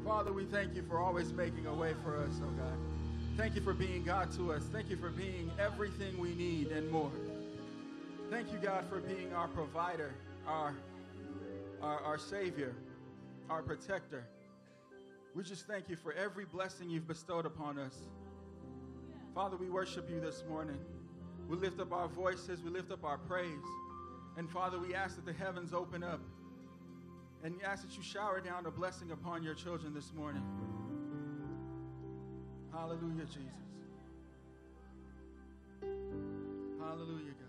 Father, we thank you for always making a way for us, oh God. Thank you for being God to us. Thank you for being everything we need and more. Thank you, God, for being our provider, our Savior, our protector. We just thank you for every blessing you've bestowed upon us. Father, we worship you this morning. We lift up our voices. We lift up our praise. And Father, we ask that the heavens open up and ask that you shower down a blessing upon your children this morning. Hallelujah, Jesus. Hallelujah, God.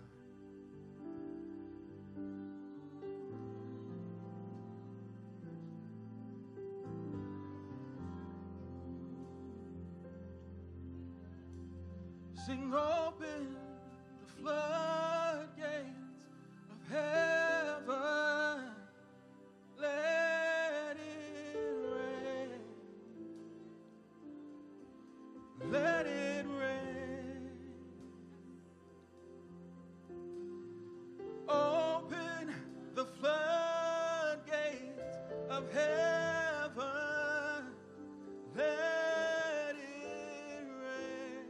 Sing, open the floodgates of heaven. Let it rain. Let it rain. Open the floodgates of heaven. Let it rain.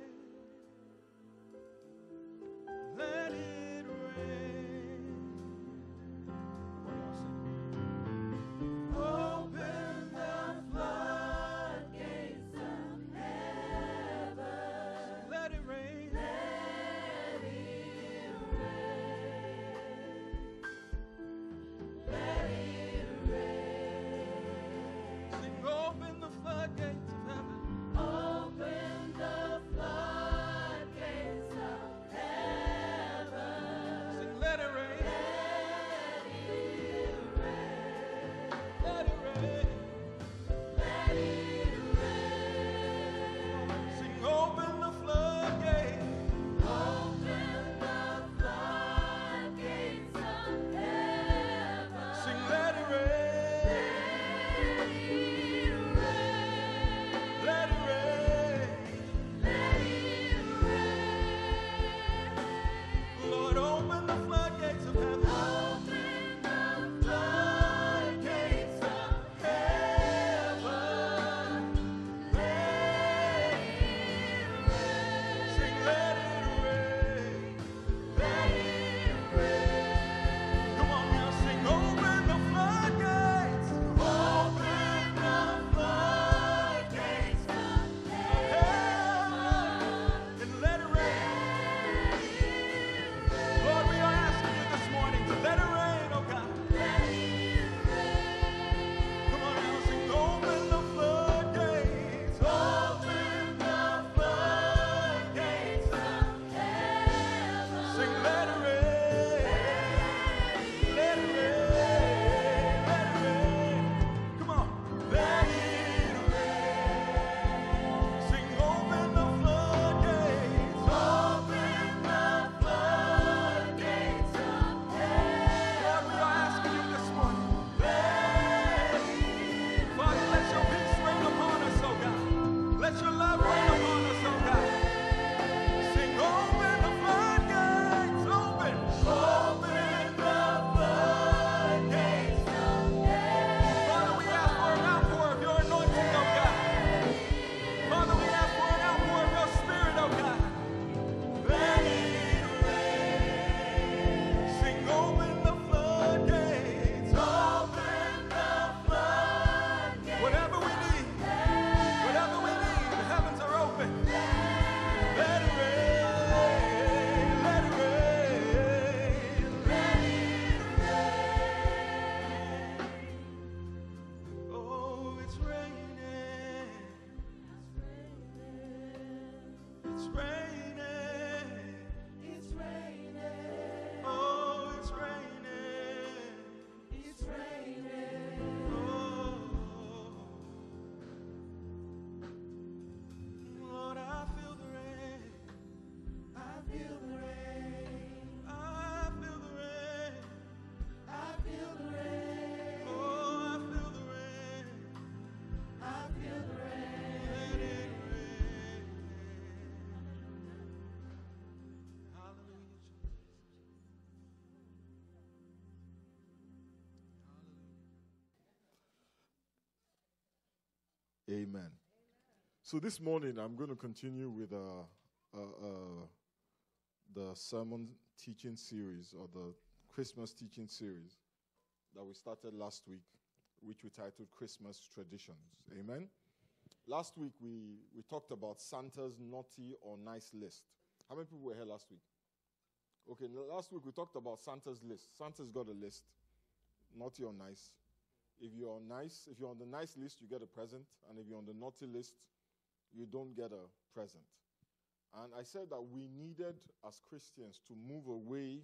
Let it rain. Open the floodgates of heaven. Let it rain. Let it rain. Let it rain. Sing, open the floodgates of heaven. Open the floodgates of heaven. Sing, let it rain. Let it rain. Let it rain. Sing, open the floodgates. Open the floodgates of heaven. Sing, let it rain. Let it rain. Let it rain. Lord, open the floodgates of heaven. Open the floodgates of heaven. Let it rain. Sing, let it rain. Let it rain. Come on now, sing, open the floodgates. Open the floodgates of heaven. And let it rain. Lord, we are asking you this morning to let it rain, oh God. Come on now, sing, open the floodgates. Open the floodgates of heaven. Sing, let it rain. Let it rain. Let it rain. Come on. Let it rain. Sing, open the floodgates. Open the floodgates of heaven. Lord, we are asking you this morning. Father, let your peace reign upon us, oh God. Let your love reign upon us, oh God. Sing, open the floodgates. Open. Open the floodgates of heaven. Father, we ask for an outpour of your anointing, oh God. Father, we ask for an outpour of your spirit, oh God. Let it rain. Sing, open the floodgates. Open the floodgates. Whatever we need, the heavens are open. Let it rain. Let it rain. Let it rain. Oh, it's raining. It's raining. It's raining. Oh, it's raining. It's raining. Oh, Lord, I feel the rain. I feel the rain. I feel the rain. I feel the rain. Oh, I feel the rain. I feel the rain. Let it rain. Amen. So this morning I'm going to continue with the sermon teaching series, or the Christmas teaching series that we started last week, which we titled Christmas Traditions. Amen. Last week we talked about Santa's naughty or nice list. How many people were here last week? Okay, last week we talked about Santa's list. Santa's got a list, naughty or nice. If you're on the nice list, you get a present, and if you're on the naughty list, you don't get a present. And I said that we needed, as Christians, to move away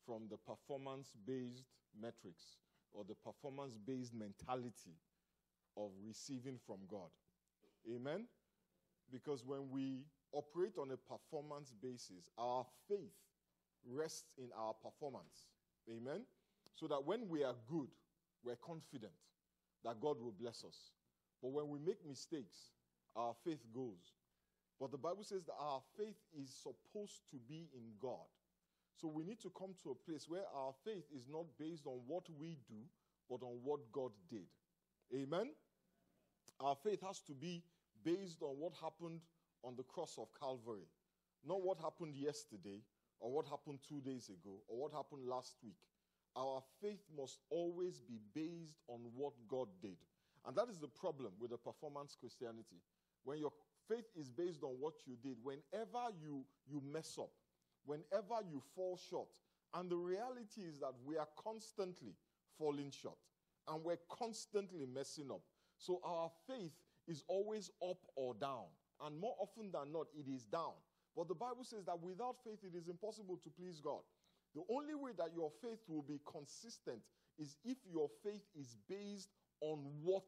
from the performance-based metrics or the performance-based mentality of receiving from God. Amen? Because when we operate on a performance basis, our faith rests in our performance. Amen? So that when we are good, we're confident that God will bless us. But when we make mistakes, our faith goes. But the Bible says that our faith is supposed to be in God. So we need to come to a place where our faith is not based on what we do, but on what God did. Amen? Our faith has to be based on what happened on the cross of Calvary. Not what happened yesterday, or what happened 2 days ago, or what happened last week. Our faith must always be based on what God did. And that is the problem with the performance Christianity. When your faith is based on what you did, whenever you mess up, whenever you fall short, and the reality is that we are constantly falling short, and we're constantly messing up. So our faith is always up or down, and more often than not, it is down. But the Bible says that without faith, it is impossible to please God. The only way that your faith will be consistent is if your faith is based on what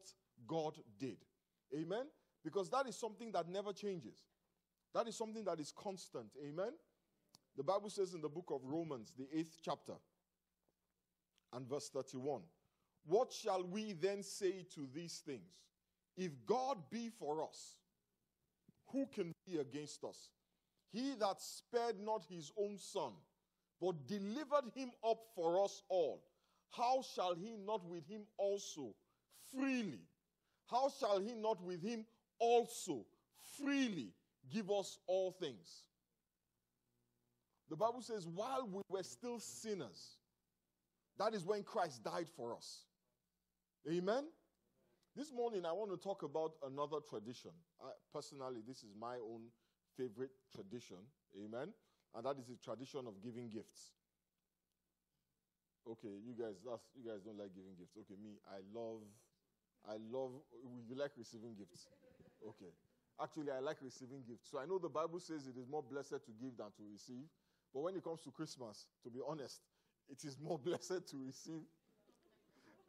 God did. Amen? Because that is something that never changes. That is something that is constant. Amen? The Bible says in the book of Romans, the 8th chapter, and verse 31, "What shall we then say to these things? If God be for us, who can be against us? He that spared not his own son, but delivered him up for us all, how shall he not with him also freely, how shall he not with him also freely give us all things?" The Bible says, while we were still sinners, that is when Christ died for us. Amen? This morning, I want to talk about another tradition. Personally, this is my own favorite tradition. Amen? And that is the tradition of giving gifts. Okay, you guys don't like giving gifts. Okay, me, I love, you like receiving gifts. Okay. Actually, I like receiving gifts. So I know the Bible says it is more blessed to give than to receive. But when it comes to Christmas, to be honest, it is more blessed to receive.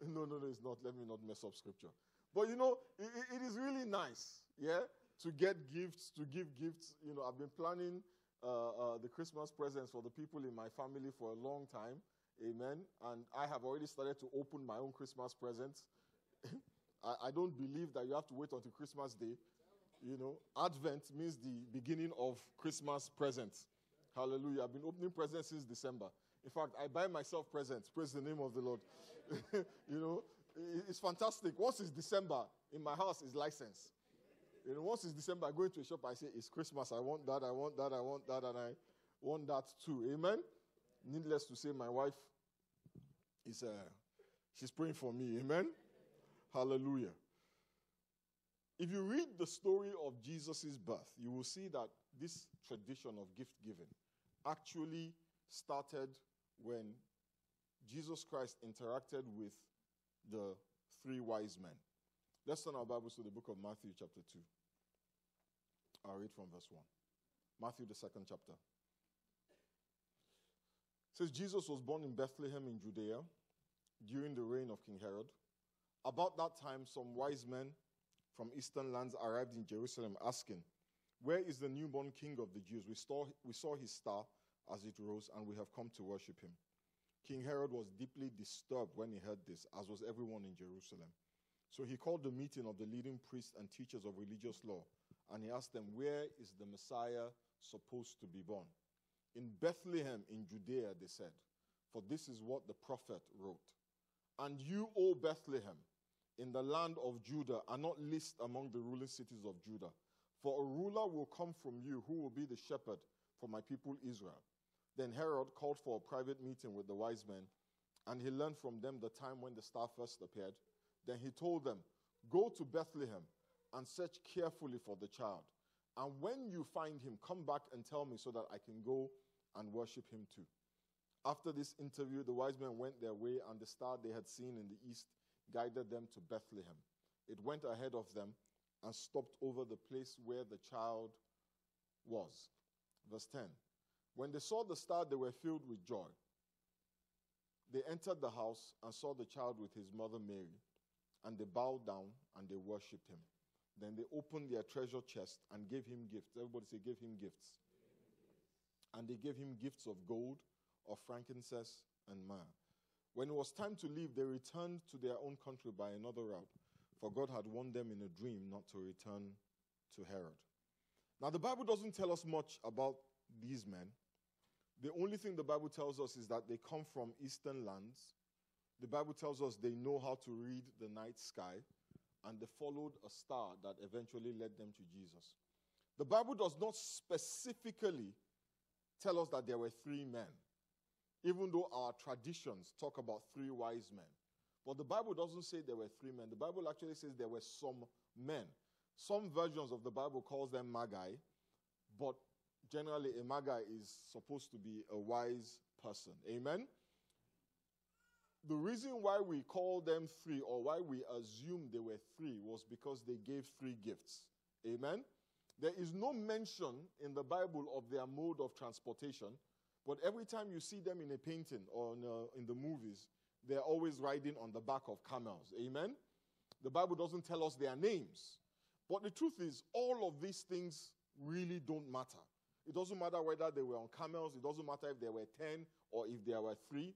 No, it's not. Let me not mess up scripture. But you know, it is really nice, yeah, to get gifts, to give gifts. You know, I've been planning the Christmas presents for the people in my family for a long time. Amen. And I have already started to open my own Christmas presents. I don't believe that you have to wait until Christmas Day. You know, Advent means the beginning of Christmas presents. Hallelujah. I've been opening presents since December. In fact, I buy myself presents. Praise the name of the Lord. You know, it's fantastic. Once it's December, in my house, it's licensed. You know, once it's December, I go into a shop, I say, it's Christmas. I want that, I want that, I want that, and I want that too. Amen? Needless to say, my wife is, she's praying for me. Amen? Hallelujah. If you read the story of Jesus' birth, you will see that this tradition of gift giving actually started when Jesus Christ interacted with the three wise men. Let's turn our Bibles to the book of Matthew chapter 2. I'll read from verse 1. Matthew, the 2nd chapter. It says, Jesus was born in Bethlehem in Judea during the reign of King Herod. About that time, some wise men from eastern lands arrived in Jerusalem asking, "Where is the newborn king of the Jews? We saw his star as it rose, and we have come to worship him." King Herod was deeply disturbed when he heard this, as was everyone in Jerusalem. So he called the meeting of the leading priests and teachers of religious law, and he asked them, "Where is the Messiah supposed to be born?" "In Bethlehem in Judea," they said, "for this is what the prophet wrote. And you, O Bethlehem, in the land of Judah are not least among the ruling cities of Judah. For a ruler will come from you who will be the shepherd for my people Israel. Then Herod called for a private meeting with the wise men, and he learned from them the time when the star first appeared. Then he told them, go to Bethlehem and search carefully for the child. And when you find him, come back and tell me so that I can go and worship him too. After this interview, the wise men went their way, and the star they had seen in the east guided them to Bethlehem. It went ahead of them and stopped over the place where the child was. Verse 10. When they saw the star, they were filled with joy. They entered the house and saw the child with his mother Mary, and they bowed down and they worshipped him. Then they opened their treasure chest and gave him gifts. Everybody say, give him gifts. And they gave him gifts of gold, of frankincense, and myrrh. When it was time to leave, they returned to their own country by another route, for God had warned them in a dream not to return to Herod. Now, the Bible doesn't tell us much about these men. The only thing the Bible tells us is that they come from eastern lands. The Bible tells us they know how to read the night sky, and they followed a star that eventually led them to Jesus. The Bible does not specifically tell us that there were 3 men, even though our traditions talk about 3 wise men. But the Bible doesn't say there were 3 men. The Bible actually says there were some men. Some versions of the Bible calls them magi, but generally a magi is supposed to be a wise person. Amen? The reason why we call them 3, or why we assume they were 3, was because they gave 3 gifts. Amen? There is no mention in the Bible of their mode of transportation, but every time you see them in a painting or in the movies, they're always riding on the back of camels. Amen? The Bible doesn't tell us their names. But the truth is, all of these things really don't matter. It doesn't matter whether they were on camels. It doesn't matter if there were 10 or if there were 3.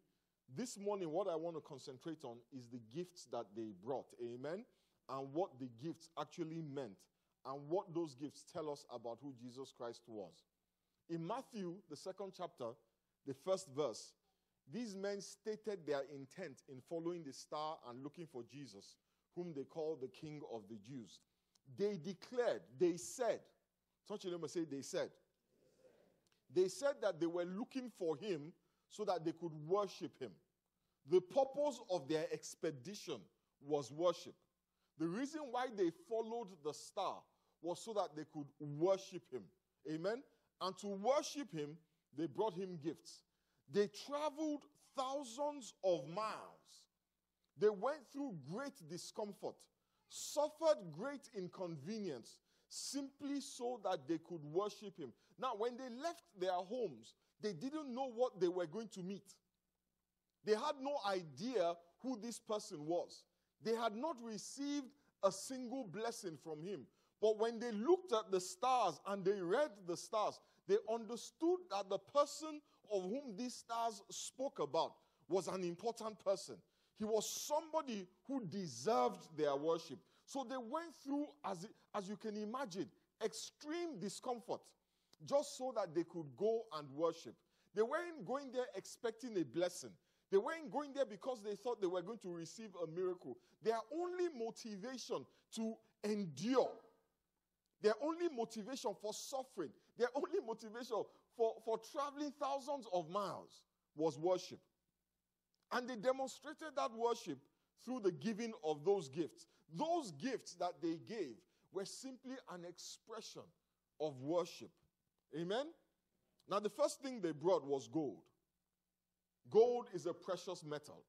This morning, what I want to concentrate on is the gifts that they brought. Amen? And what the gifts actually meant, and what those gifts tell us about who Jesus Christ was. In Matthew, the 2nd chapter, the 1st verse, these men stated their intent in following the star and looking for Jesus, whom they call the King of the Jews. They declared, they said, touch your name and say, they said. They said that they were looking for him so that they could worship him. The purpose of their expedition was worship. The reason why they followed the star was so that they could worship him. Amen? And to worship him, they brought him gifts. They traveled thousands of miles. They went through great discomfort, suffered great inconvenience, simply so that they could worship him. Now, when they left their homes, they didn't know what they were going to meet. They had no idea who this person was. They had not received a single blessing from him. But when they looked at the stars and they read the stars, they understood that the person of whom these stars spoke about was an important person. He was somebody who deserved their worship. So they went through, as you can imagine, extreme discomfort just so that they could go and worship. They weren't going there expecting a blessing. They weren't going there because they thought they were going to receive a miracle. Their only motivation to endure, their only motivation for suffering, their only motivation for traveling thousands of miles was worship. And they demonstrated that worship through the giving of those gifts. Those gifts that they gave were simply an expression of worship. Amen? Now, the first thing they brought was gold. Gold is a precious metal.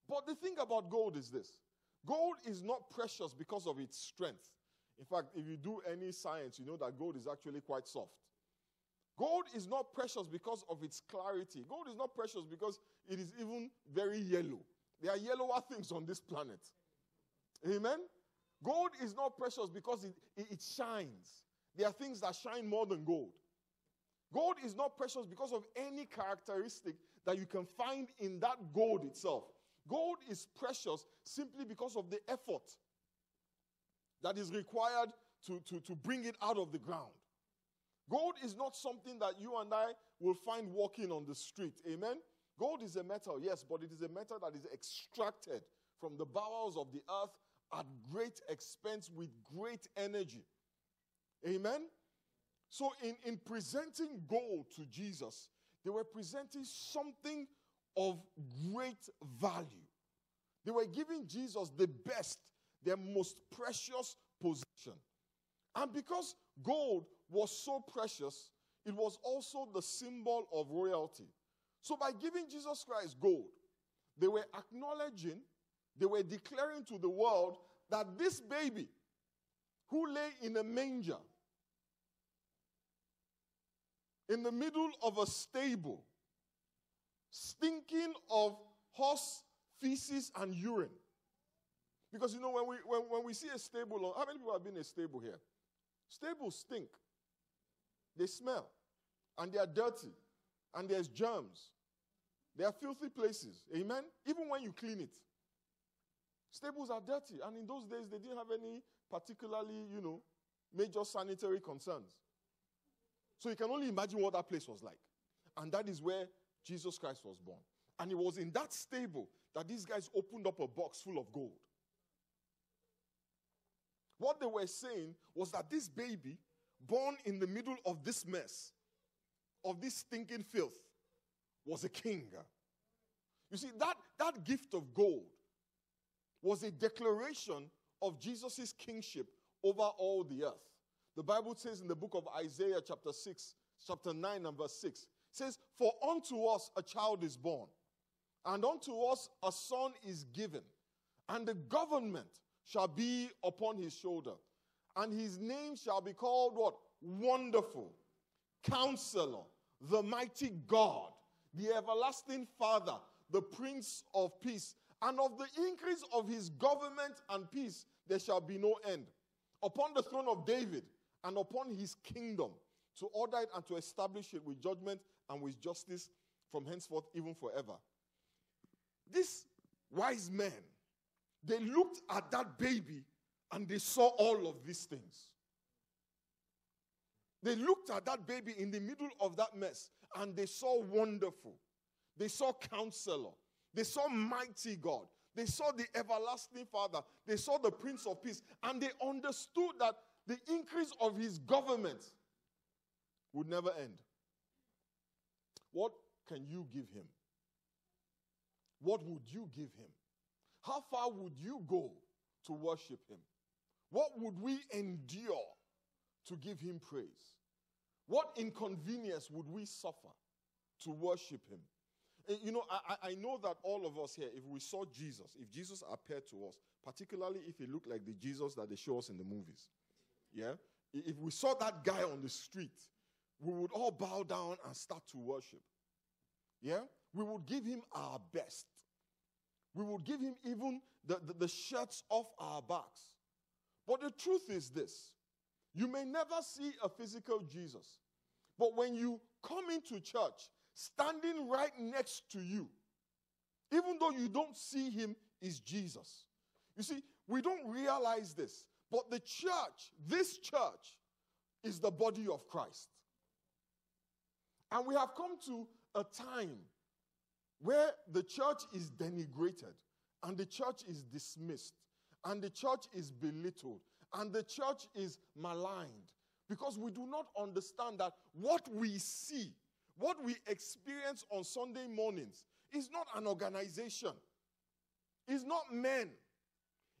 But the thing about gold is this. Gold is not precious because of its strength. In fact, if you do any science, you know that gold is actually quite soft. Gold is not precious because of its clarity. Gold is not precious because it is even very yellow. There are yellower things on this planet. Amen? Gold is not precious because it shines. There are things that shine more than gold. Gold is not precious because of any characteristic that you can find in that gold itself. Gold is precious simply because of the effort that is required to bring it out of the ground. Gold is not something that you and I will find walking on the street. Amen? Gold is a metal, yes, but it is a metal that is extracted from the bowels of the earth at great expense with great energy. Amen? So in presenting gold to Jesus, they were presenting something of great value. They were giving Jesus the best, their most precious possession. And because gold was so precious, it was also the symbol of royalty. So by giving Jesus Christ gold, they were acknowledging, they were declaring to the world that this baby who lay in a manger in the middle of a stable, stinking of horse feces and urine. Because when we see a stable, how many people have been in a stable here? Stables stink. They smell. And they are dirty. And there's germs. They are filthy places. Amen? Even when you clean it. Stables are dirty. And in those days, they didn't have any particularly, major sanitary concerns. So you can only imagine what that place was like. And that is where Jesus Christ was born. And it was in that stable that these guys opened up a box full of gold. What they were saying was that this baby, born in the middle of this mess, of this stinking filth, was a king. You see, that gift of gold was a declaration of Jesus' kingship over all the earth. The Bible says in the book of Isaiah chapter 9 and verse 6, says, "For unto us a child is born, and unto us a son is given, and the government shall be upon his shoulder. And his name shall be called" what? "Wonderful, Counselor, the Mighty God, the Everlasting Father, the Prince of Peace. And of the increase of his government and peace there shall be no end. Upon the throne of David and upon his kingdom, to order it and to establish it with judgment and with justice from henceforth even forever." These wise men, they looked at that baby and they saw all of these things. They looked at that baby in the middle of that mess and they saw Wonderful. They saw Counselor. They saw Mighty God. They saw the Everlasting Father. They saw the Prince of Peace. And they understood that the increase of his government would never end. What can you give him? What would you give him? How far would you go to worship him? What would we endure to give him praise? What inconvenience would we suffer to worship him? I know that all of us here, if we saw Jesus, if Jesus appeared to us, particularly if he looked like the Jesus that they show us in the movies, yeah? If we saw that guy on the street, we would all bow down and start to worship. Yeah? We would give him our best. We would give him even the shirts off our backs. But the truth is this. You may never see a physical Jesus. But when you come into church, standing right next to you, even though you don't see him, is Jesus. You see, we don't realize this. But the church, this church, is the body of Christ. And we have come to a time where the church is denigrated, and the church is dismissed, and the church is belittled, and the church is maligned, because we do not understand that what we see, what we experience on Sunday mornings, is not an organization. It's not men.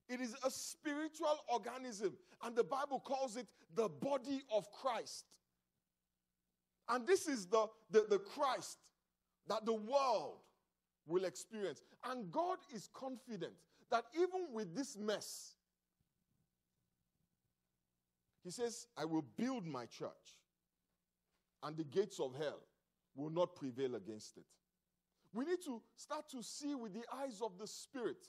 It is a spiritual organism, and the Bible calls it the body of Christ. And this is the Christ that the world will experience. And God is confident that even with this mess, he says, "I will build my church, and the gates of hell will not prevail against it." We need to start to see with the eyes of the Spirit.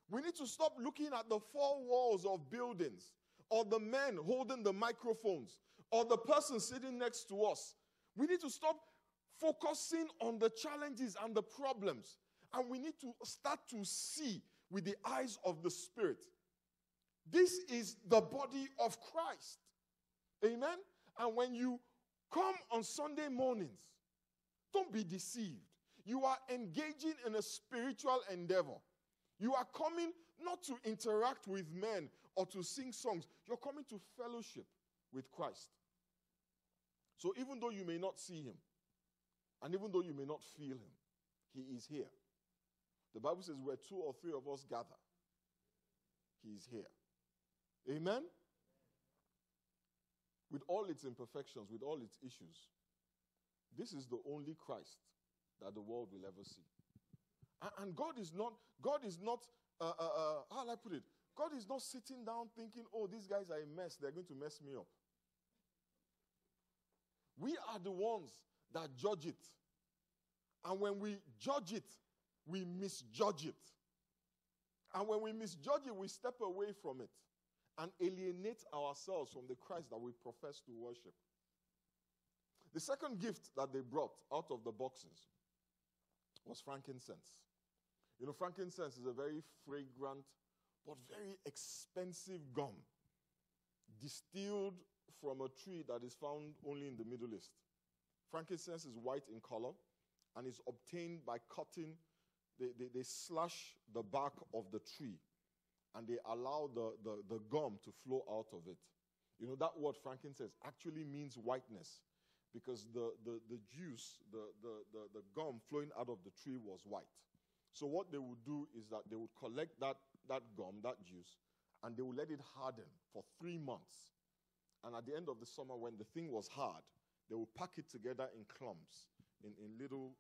We need to stop looking at the four walls of buildings, or the men holding the microphones, or the person sitting next to us. We need to stop focusing on the challenges and the problems. And we need to start to see with the eyes of the Spirit. This is the body of Christ. Amen? And when you come on Sunday mornings, don't be deceived. You are engaging in a spiritual endeavor. You are coming not to interact with men or to sing songs. You're coming to fellowship with Christ. So even though you may not see him, and even though you may not feel him, he is here. The Bible says where 2 or 3 of us gather, he is here. Amen? With all its imperfections, with all its issues, this is the only Christ that the world will ever see. And God is not, how will I put it? God is not sitting down thinking, oh, these guys are a mess, they're going to mess me up. We are the ones that judge it. And when we judge it, we misjudge it. And when we misjudge it, we step away from it and alienate ourselves from the Christ that we profess to worship. The second gift that they brought out of the boxes was frankincense. You know, frankincense is a very fragrant but very expensive gum distilled from a tree that is found only in the Middle East. Frankincense is white in color and is obtained by cutting. They slash the bark of the tree and they allow the gum to flow out of it. You know, that word frankincense actually means whiteness because the juice, the gum flowing out of the tree was white. So what they would do is that they would collect that gum, that juice, and they would let it harden for 3 months. And at the end of the summer, when the thing was hard, they would pack it together in clumps, in little,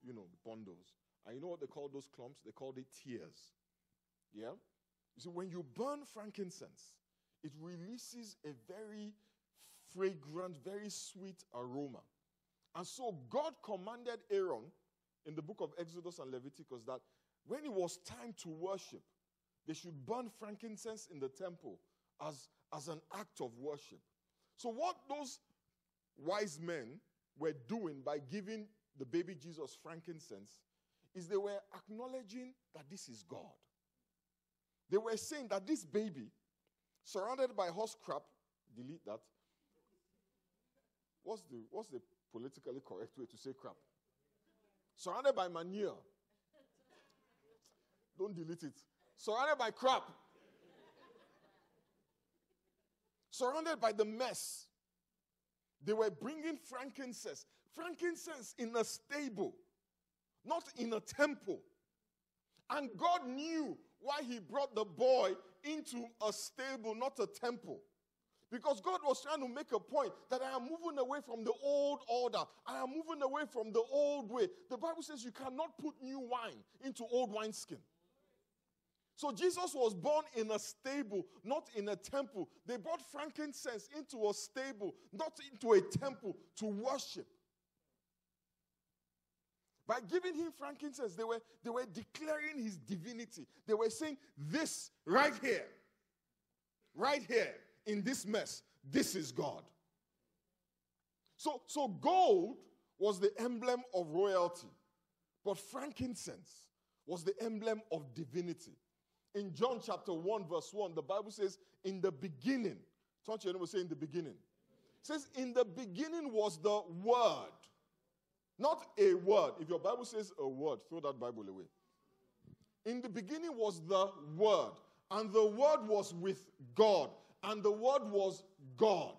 bundles. And you know what they call those clumps? They called it tears. Yeah? You see, when you burn frankincense, it releases a very fragrant, very sweet aroma. And so God commanded Aaron in the book of Exodus and Leviticus that when it was time to worship, they should burn frankincense in the temple as an act of worship. So what those wise men were doing by giving the baby Jesus frankincense is they were acknowledging that this is God. They were saying that this baby, surrounded by horse crap, delete that. What's the politically correct way to say crap? Surrounded by manure. Don't delete it. Surrounded by crap. Surrounded by the mess. They were bringing frankincense. Frankincense in a stable, not in a temple. And God knew why he brought the boy into a stable, not a temple. Because God was trying to make a point that I am moving away from the old order. I am moving away from the old way. The Bible says you cannot put new wine into old wineskin. So Jesus was born in a stable, not in a temple. They brought frankincense into a stable, not into a temple, to worship. By giving him frankincense, they were declaring his divinity. They were saying, this right here, in this mess, this is God. So gold was the emblem of royalty, but frankincense was the emblem of divinity. In John chapter 1 verse 1, the Bible says, in the beginning, don't you ever say in the beginning? It says, in the beginning was the Word. Not a word. If your Bible says a word, throw that Bible away. In the beginning was the Word, and the Word was with God, and the Word was God.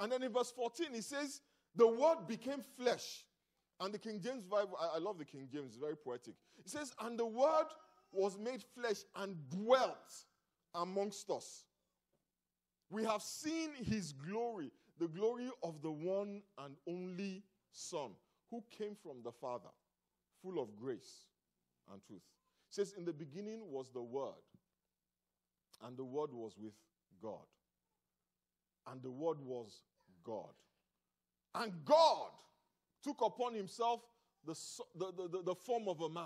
And then in verse 14, it says, the Word became flesh. And the King James Bible, I love the King James, it's very poetic. It says, and the Word was made flesh and dwelt amongst us. We have seen his glory, the glory of the one and only Son, who came from the Father, full of grace and truth. It says, in the beginning was the Word, and the Word was with God. And the Word was God. And God took upon himself the form of a man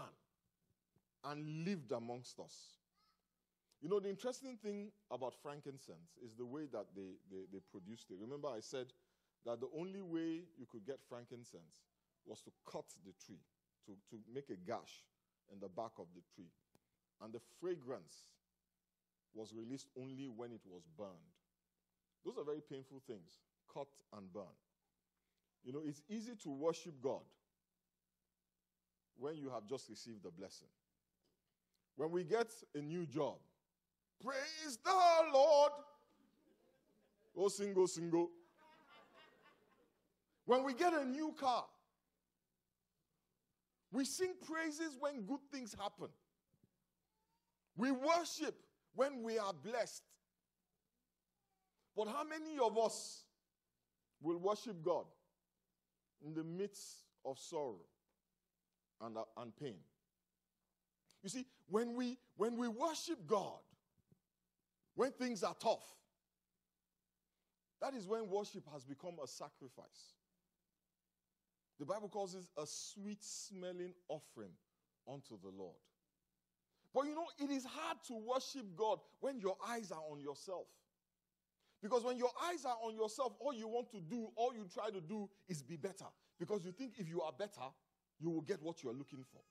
and lived amongst us. You know, the interesting thing about frankincense is the way that they produced it. Remember I said that the only way you could get frankincense was to cut the tree, to make a gash in the back of the tree. And the fragrance was released only when it was burned. Those are very painful things, cut and burn. You know, it's easy to worship God when you have just received the blessing. When we get a new job, Praise the Lord. Oh, single, single. When we get a new car, we sing praises when good things happen. We worship when we are blessed. But how many of us will worship God in the midst of sorrow and pain? You see, when we worship God, when things are tough, that is when worship has become a sacrifice. The Bible calls it a sweet-smelling offering unto the Lord. But you know, it is hard to worship God when your eyes are on yourself. Because when your eyes are on yourself, all you want to do, all you try to do is be better. Because you think if you are better, you will get what you are looking for.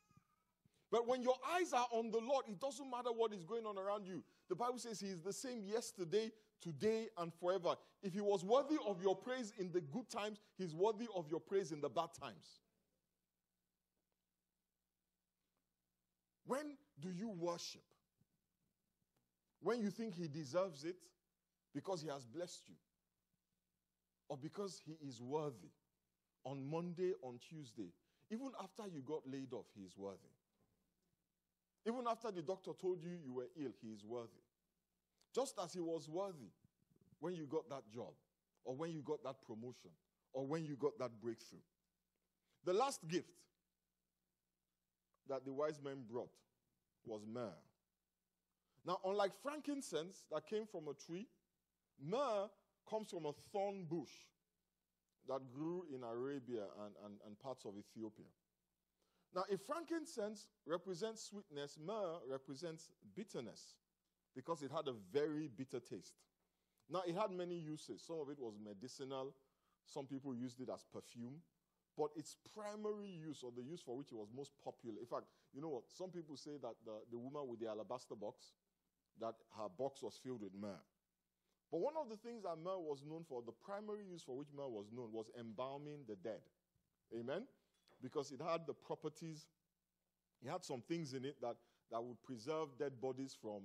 But when your eyes are on the Lord, it doesn't matter what is going on around you. The Bible says he is the same yesterday, today, and forever. If he was worthy of your praise in the good times, he's worthy of your praise in the bad times. When do you worship? When you think he deserves it because he has blessed you, or because he is worthy? On Monday, on Tuesday, even after you got laid off, he is worthy. Even after the doctor told you you were ill, he is worthy. Just as he was worthy when you got that job, or when you got that promotion, or when you got that breakthrough. The last gift that the wise men brought was myrrh. Now, unlike frankincense that came from a tree, myrrh comes from a thorn bush that grew in Arabia and parts of Ethiopia. Now, if frankincense represents sweetness, myrrh represents bitterness because it had a very bitter taste. Now, it had many uses. Some of it was medicinal. Some people used it as perfume. But its primary use, or the use for which it was most popular, in fact, you know what? Some people say that the woman with the alabaster box, that her box was filled with myrrh. But one of the things that myrrh was known for, the primary use for which myrrh was known, was embalming the dead. Amen? Because it had the properties, it had some things in it that would preserve dead bodies from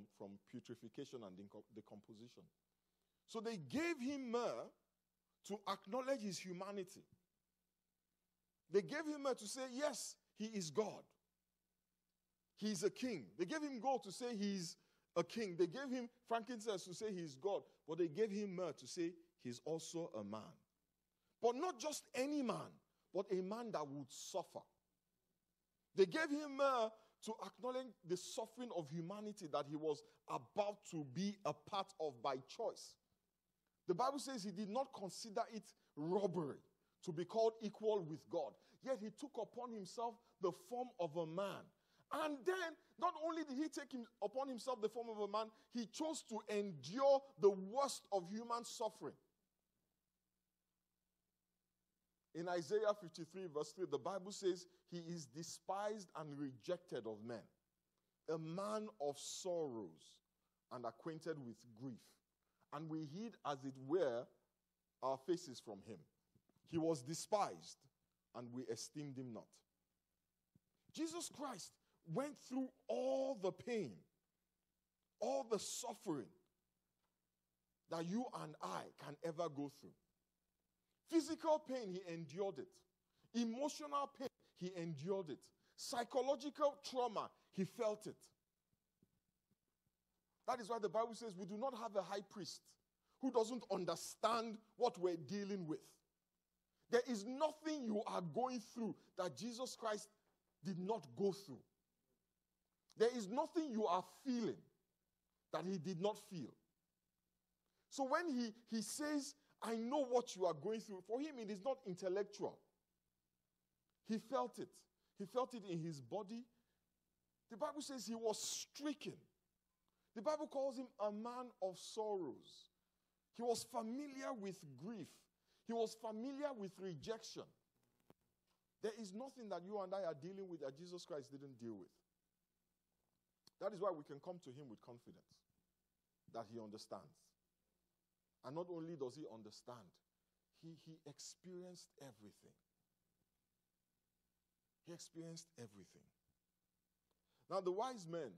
putrefaction and decomposition. So they gave him myrrh to acknowledge his humanity. They gave him myrrh to say, yes, he is God. He is a king. They gave him gold to say he's a king. They gave him frankincense to say he's God. But they gave him myrrh to say he's also a man. But not just any man, but a man that would suffer. They gave him myrrh to acknowledge the suffering of humanity that he was about to be a part of by choice. The Bible says he did not consider it robbery to be called equal with God. Yet he took upon himself the form of a man. And then, not only did he take upon himself the form of a man, he chose to endure the worst of human suffering. In Isaiah 53 verse 3, the Bible says, he is despised and rejected of men, a man of sorrows and acquainted with grief. And we hid, as it were, our faces from him. He was despised, and we esteemed him not. Jesus Christ went through all the pain, all the suffering that you and I can ever go through. Physical pain, he endured it. Emotional pain, he endured it. Psychological trauma, he felt it. That is why the Bible says we do not have a high priest who doesn't understand what we're dealing with. There is nothing you are going through that Jesus Christ did not go through. There is nothing you are feeling that he did not feel. So when he says, I know what you are going through, for him it is not intellectual. He felt it. He felt it in his body. The Bible says he was stricken. The Bible calls him a man of sorrows. He was familiar with grief. He was familiar with rejection. There is nothing that you and I are dealing with that Jesus Christ didn't deal with. That is why we can come to him with confidence that he understands. And not only does he understand, he experienced everything. He experienced everything. Now the wise men,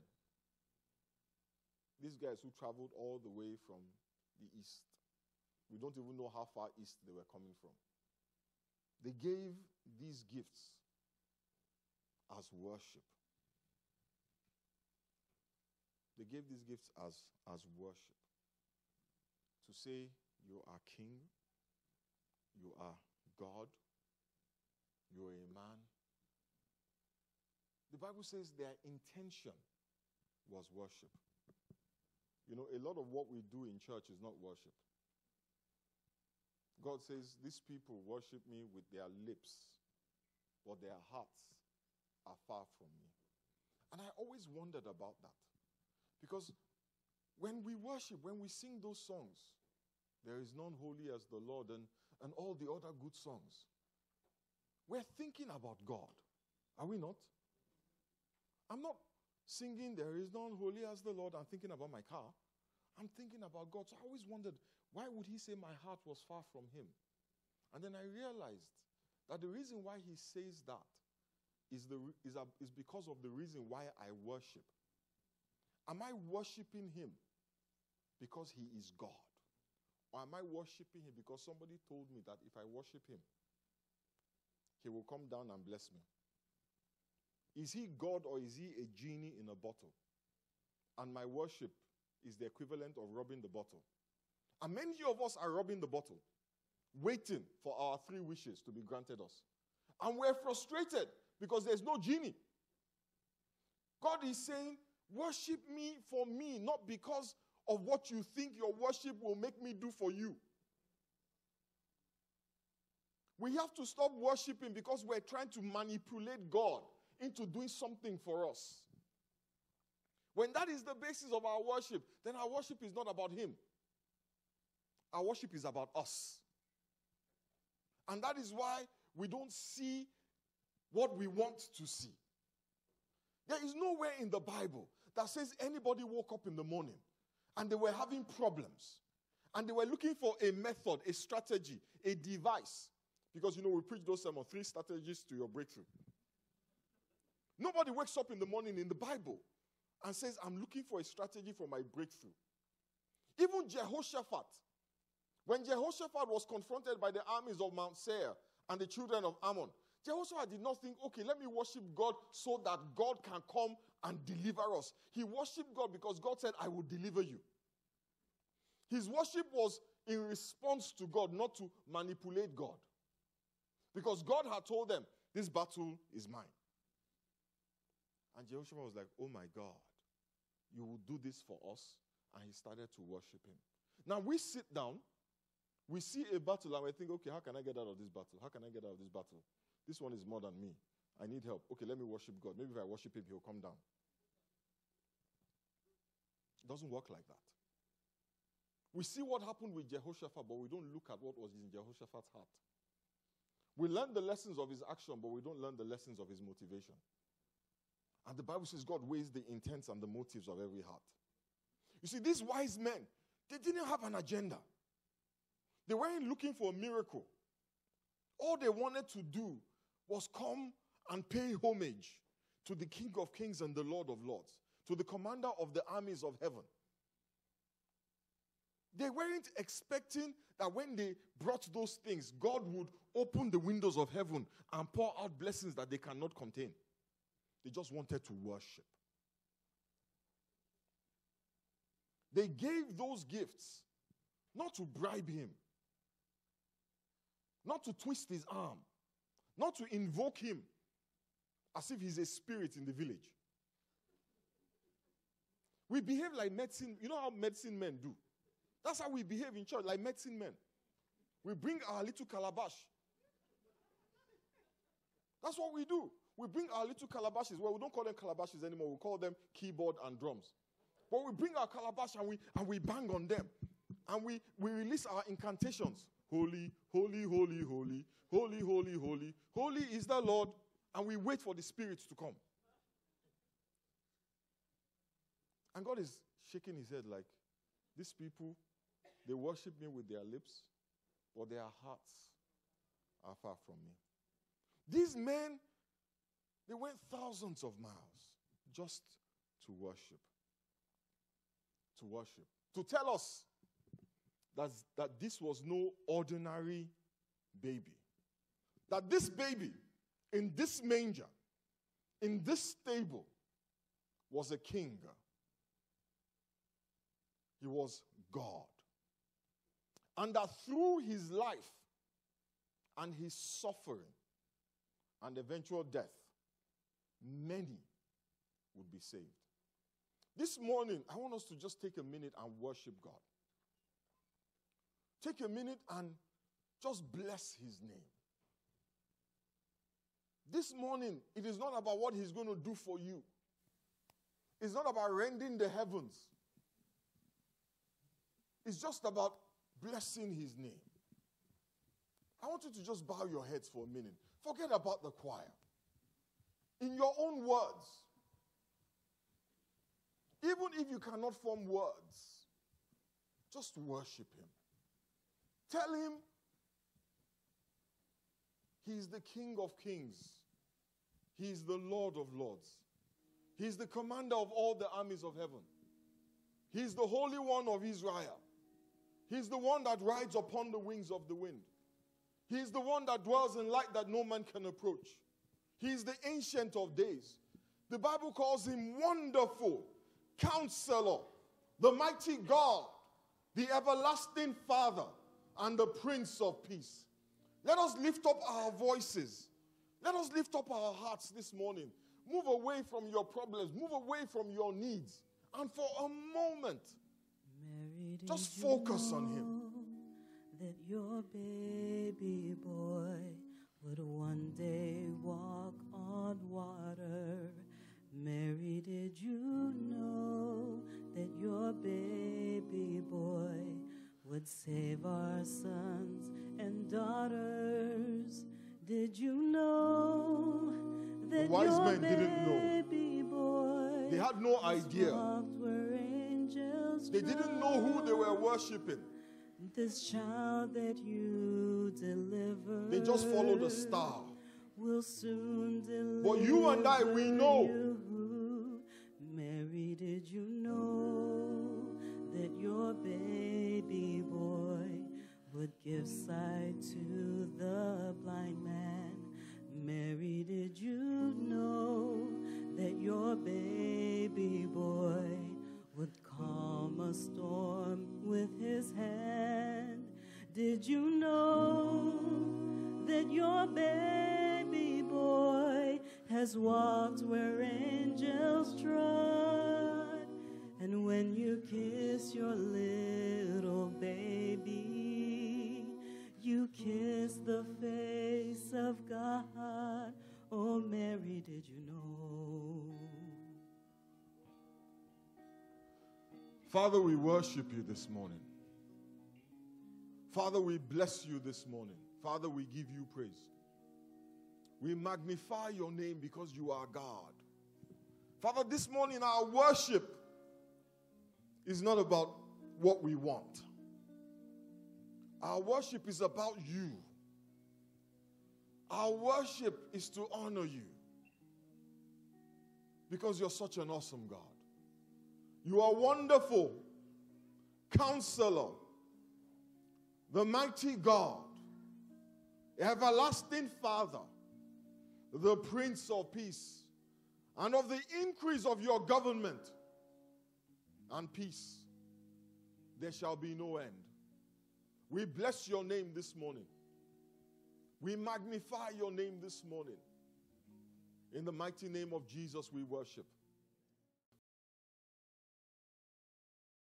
these guys who traveled all the way from the east. We don't even know how far east they were coming from. They gave these gifts as worship. They gave these gifts as worship. To say, you are king, you are God, you are a man. The Bible says their intention was worship. You know, a lot of what we do in church is not worship. God says, these people worship me with their lips, but their hearts are far from me. And I always wondered about that. Because when we worship, when we sing those songs, there is none holy as the Lord, and all the other good songs, we're thinking about God. Are we not? I'm not singing, there is none holy as the Lord, I'm thinking about my car. I'm thinking about God. So I always wondered, why would he say my heart was far from him? And then I realized that the reason why he says that is because of the reason why I worship. Am I worshiping him because he is God? Or am I worshiping him because somebody told me that if I worship him, he will come down and bless me? Is he God or is he a genie in a bottle? And my worship is the equivalent of rubbing the bottle. And many of us are rubbing the bottle, waiting for our 3 wishes to be granted us. And we're frustrated because there's no genie. God is saying, worship me for me, not because of what you think your worship will make me do for you. We have to stop worshiping because we're trying to manipulate God into doing something for us. When that is the basis of our worship, then our worship is not about him. Our worship is about us. And that is why we don't see what we want to see. There is nowhere in the Bible that says anybody woke up in the morning and they were having problems and they were looking for a method, a strategy, a device. Because, we preach those sermons, 3 strategies to your breakthrough. Nobody wakes up in the morning in the Bible and says, I'm looking for a strategy for my breakthrough. Even Jehoshaphat, when Jehoshaphat was confronted by the armies of Mount Seir and the children of Ammon, Jehoshaphat did not think, okay, let me worship God so that God can come and deliver us. He worshiped God because God said, I will deliver you. His worship was in response to God, not to manipulate God. Because God had told them, this battle is mine. And Jehoshaphat was like, oh my God, you will do this for us? And he started to worship him. Now we sit down, we see a battle, and we think, okay, how can I get out of this battle? How can I get out of this battle? This one is more than me. I need help. Okay, let me worship God. Maybe if I worship him, he'll come down. It doesn't work like that. We see what happened with Jehoshaphat, but we don't look at what was in Jehoshaphat's heart. We learn the lessons of his action, but we don't learn the lessons of his motivation. And the Bible says God weighs the intents and the motives of every heart. You see, these wise men, they didn't have an agenda. They weren't looking for a miracle. All they wanted to do was come and pay homage to the King of Kings and the Lord of Lords, to the commander of the armies of heaven. They weren't expecting that when they brought those things, God would open the windows of heaven and pour out blessings that they cannot contain. They just wanted to worship. They gave those gifts not to bribe him, not to twist his arm, not to invoke him as if he's a spirit in the village. We behave like medicine. You know how medicine men do? That's how we behave in church, like medicine men. We bring our little calabash. That's what we do. We bring our little calabashes. Well, we don't call them calabashes anymore. We call them keyboard and drums. But we bring our calabash and we bang on them. And we release our incantations. Holy, holy, holy, holy, holy, holy, holy. Holy is the Lord. And we wait for the Spirit to come. And God is shaking his head like, these people, they worship me with their lips, but their hearts are far from me. These men, they went thousands of miles just to worship. to worship, to tell us that this was no ordinary baby. That this baby in this manger, in this stable, was a king. He was God. And that through his life and his suffering and eventual death, many would be saved. This morning, I want us to just take a minute and worship God. Take a minute and just bless his name. This morning, it is not about what he's going to do for you. It's not about rending the heavens. It's just about blessing his name. I want you to just bow your heads for a minute. Forget about the choir. In your own words, even if you cannot form words, just worship him. Tell him he is the King of Kings. He is the Lord of Lords. He is the commander of all the armies of heaven. He is the Holy One of Israel. He is the one that rides upon the wings of the wind. He is the one that dwells in light that no man can approach. He is the Ancient of Days. The Bible calls him Wonderful, Counselor, the Mighty God, the Everlasting Father, and the Prince of Peace. Let us lift up our voices. Let us lift up our hearts this morning. Move away from your problems. Move away from your needs. And for a moment, just focus on him. That your baby boy would one day walk on water. Mary, did you know that your baby boy would save our sons and daughters? Did you know that the wise your men didn't know? baby boy They had no idea. walked where angels They didn't know who they were worshiping. This child that you delivered, They just followed a star. will soon deliver. But you and I, we know. You. Mary, did you know that your baby boy would give sight to the blind man? Mary, did you know that your baby boy would calm a storm with his hand? Did you know that your baby boy has walked where angels trod? And when you kiss your little baby, you kiss the face of God. Oh, Mary, did you know? Father, we worship you this morning. Father, we bless you this morning. Father, we give you praise. We magnify your name because you are God. Father, this morning our worship is not about what we want. Our worship is about you. Our worship is to honor you because you're such an awesome God. You are wonderful, Counselor, the mighty God, everlasting Father, the Prince of Peace, and of the increase of your government and peace, there shall be no end. We bless your name this morning. We magnify your name this morning. In the mighty name of Jesus, we worship.